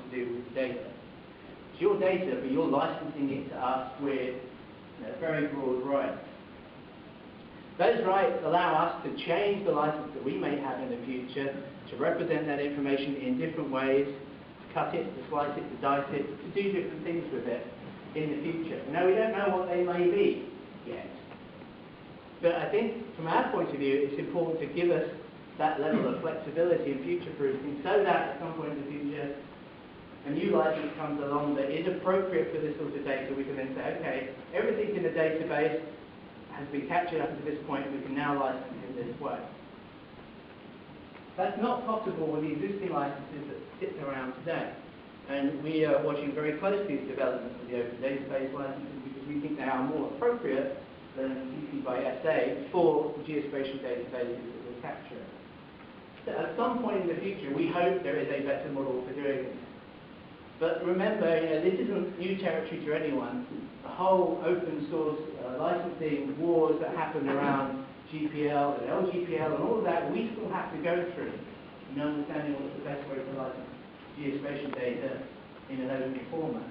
to do with the data. It's your data, but you're licensing it to us with very broad rights. Those rights allow us to change the license that we may have in the future to represent that information in different ways, to cut it, to slice it, to dice it, to do different things with it in the future. Now, we don't know what they may be yet. But I think, from our point of view, it's important to give us that level of flexibility and future-proofing so that at some point in the future, a new license comes along that is appropriate for this sort of data. We can then say, okay, everything in the database has been captured up to this point, we can now license it in this way. That's not possible with the existing licenses that sit around today. And we are watching very closely the development of the open database licenses because we think they are more appropriate than CC by SA for the geospatial databases that we're capturing. So at some point in the future, we hope there is a better model for doing this. But remember, this isn't new territory to anyone. The whole open source licensing wars that happened around GPL and LGPL and all of that, we still have to go through in understanding what's the best way to license geospatial data in an open format.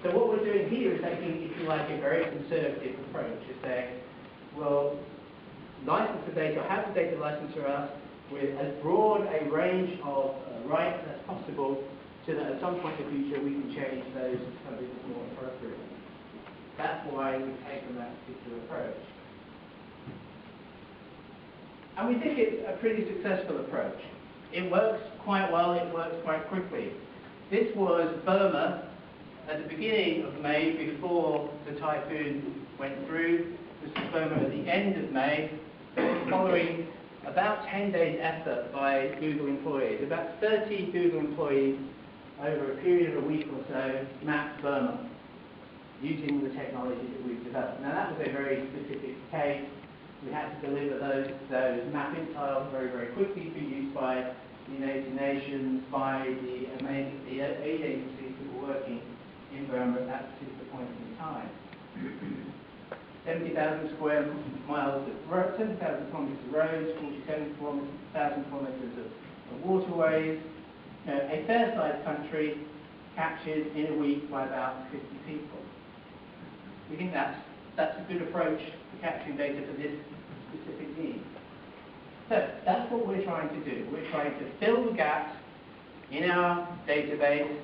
So what we're doing here is taking, if you like, a very conservative approach of saying, well, license the data, have the data licensor us with as broad a range of rights as possible, so that at some point in the future we can change those to something that's more appropriate. That's why we've taken that particular approach. And we think it's a pretty successful approach. It works quite well, it works quite quickly. This was Burma at the beginning of May before the typhoon went through. This was Burma at the end of May, following about 10 days effort by Google employees. About 30 Google employees over a period of a week or so mapped Burma using the technology that we've developed. Now that was a very specific case. We had to deliver those mapping tiles very, very quickly for use by the United Nations, by the aid agencies that were working in Burma at that particular point in time. 70,000 square miles of roads, 70,000 kilometres of roads, 47,000 kilometres of waterways. A fair-sized country captured in a week by about 50 people. We think that's a good approach for capturing data for this specific need. So that's what we're trying to do. We're trying to fill the gaps in our database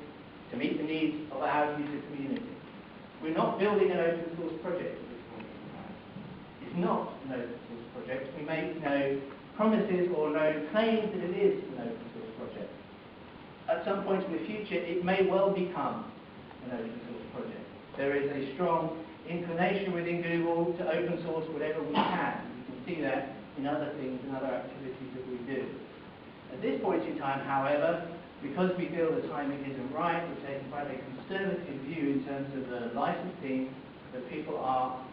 to meet the needs of our user community. We're not building an open source project at this point in time. It's not an open source project. We make no promises or no claims that it is an open source project. At some point in the future, it may well become an open source project. There is a strong inclination within Google to open source whatever we can. You can see that in other things and other activities that we do. At this point in time, however, because we feel the timing isn't right, we're taking quite a conservative view in terms of the licensing that people are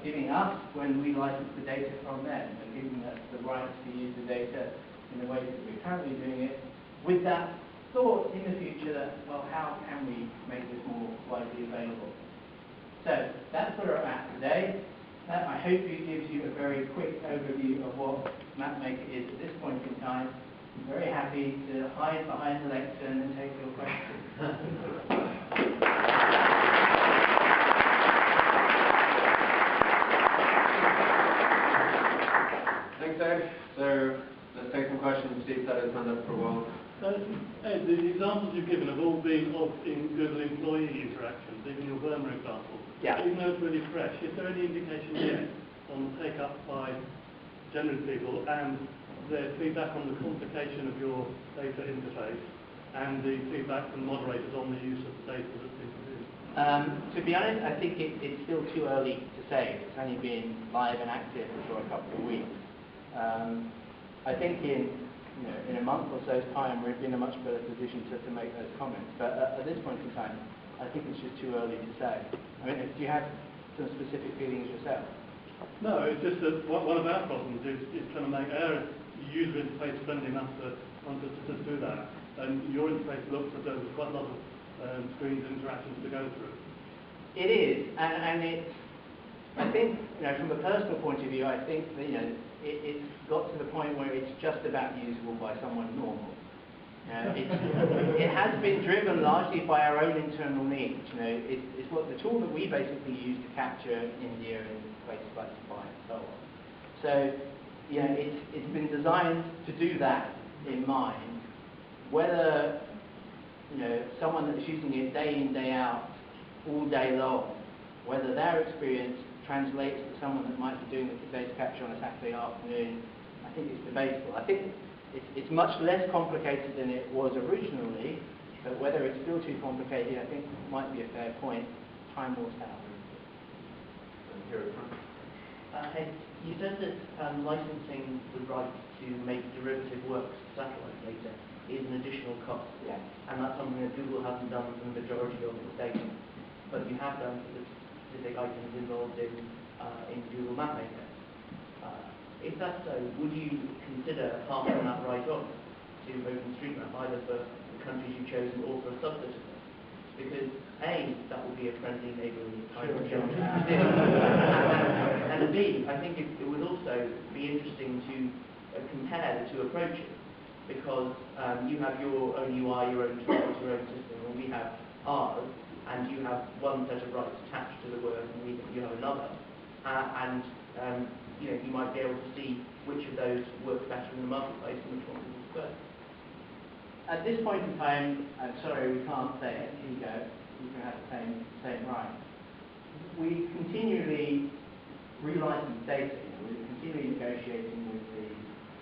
giving us when we license the data from them, and giving us the rights to use the data in the way that we're currently doing it, with that thought in the future that, well, how can we make this more widely available? So that's where we're at today. That, I hope, it gives you a very quick overview of what MapMaker is at this point in time. I'm very happy to hide behind the lectern and take your questions. Thanks, Ed. So let's take some questions. Steve's had his hand up for a while. Ed, the examples you've given have all been of Google employee interactions, even your Burma example. Yeah. Even though it's really fresh, is there any indication yet on the take-up by general people and their feedback on the complication of your data interface and the feedback from moderators on the use of the data that's been produced? To be honest, I think it's still too early to say. It's only been live and active for a couple of weeks. I think in a month or so's time, we're in a much better position to make those comments. But at this point in time, I think it's just too early to say. I mean, do you have some specific feelings yourself? No, it's just that one of our problems is trying to make our user interface friendly enough to want us to just do that. And your interface looks as though there's quite a lot of screens and interactions to go through. It is, and it's, I think, from a personal point of view, I think that, it's got to the point where it's just about usable by someone normal. It has been driven largely by our own internal needs. It's what the tool that we basically use to capture India and places like Dubai and so on. So, it's been designed to do that in mind. Whether someone that's using it day in, day out, all day long, whether their experience translates to someone that might be doing the data capture on a Saturday afternoon, I think it's debatable. I think it's much less complicated than it was originally, but whether it's still too complicated, I think might be a fair point. Time will tell. You said that licensing the right to make derivative works satellite data is an additional cost. Yeah. And that's something that Google hasn't done for the majority of its data. But you have done for the specific items involved in Google Map Maker. If that's so, would you consider passing that right on to OpenStreetMap, either for the countries you've chosen or for a subset of them? Because A, that would be a friendly neighbourly kind of Sure. and B, I think it would also be interesting to compare the two approaches, because you have your own UI, your own tools, your own system, and we have ours, and you have one set of rights attached to the work, and you have another. You might be able to see which of those works better in the marketplace and which one people prefer. At this point in time, I'm sorry, we can't say it. Here you go. You can have the same right. We continually relicense data. We're continually negotiating with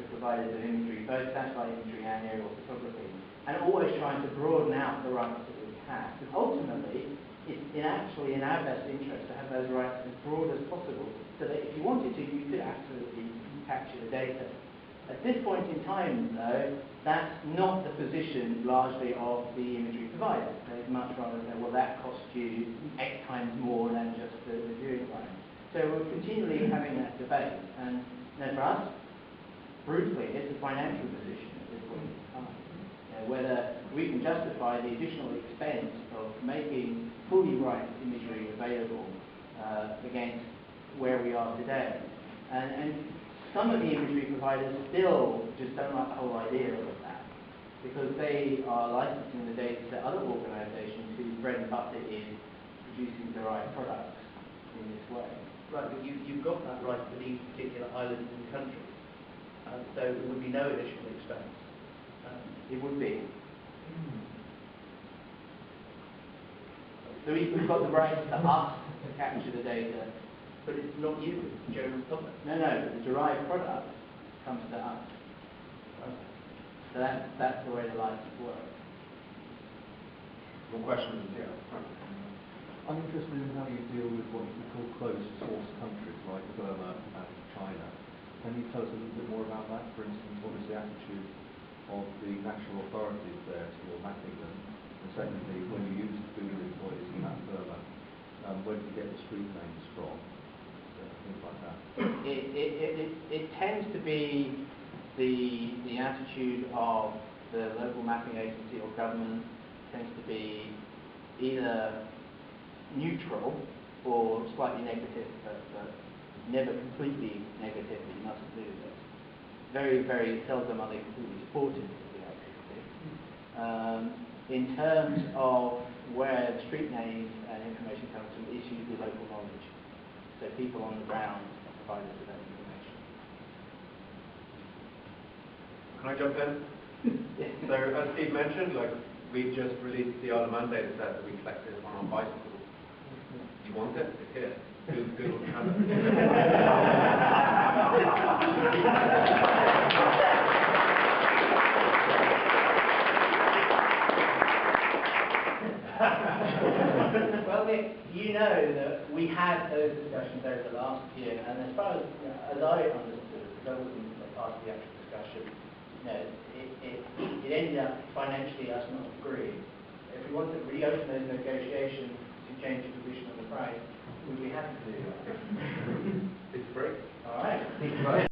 the providers of imagery, both satellite imagery and aerial photography, and always trying to broaden out the rights that we have. Because ultimately, it's actually in our best interest to have those rights as broad as possible, so that if you wanted to, you could absolutely capture the data. At this point in time, though, that's not the position largely of the imagery provider. They'd much rather say, well, that costs you X times more than just the viewing time. So we're continually having that debate. And for us, brutally, it's a financial position at this point in time. Whether we can justify the additional expense of making fully right imagery available against where we are today. And some of the imagery providers still just don't like the whole idea of that, because they are licensing the data to other organisations whose bread and butter is producing the right products in this way. Right, but you've got that right for these particular islands in the country. So there would be no additional expense. It would be. So we've got the right to us to capture the data. But it's not you, it's the general public. No, but the derived product comes to us. So that's the way the license works. More questions? Yeah. I'm interested in how you deal with what you call closed source countries like Burma and China. Can you tell us a little bit more about that? For instance, what is the attitude of the national authorities there toward mapping them? And secondly, when you use Google employees in that Burma, where do you get the street names from? Things like that. It tends to be the attitude of the local mapping agency or government tends to be either neutral or slightly negative, but never completely negative. You mustn't do this. Very, very seldom are they completely supportive of the activity. In terms of where the street names and information comes from, it's usually local knowledge. So people on the ground provide us with that information. Can I jump in? Yes. So as Steve mentioned, we've just released the Isle of Man data set that we collected on our bicycles. You want it? It's here. Google can have it. Well, Nick, you know that we had those discussions over the last year, and as far as I understood, because I wasn't part of the actual discussion, it ended up financially us not agreeing. If we wanted to reopen those negotiations to change the position on the price, we'd be happy to do that. It's free. All right.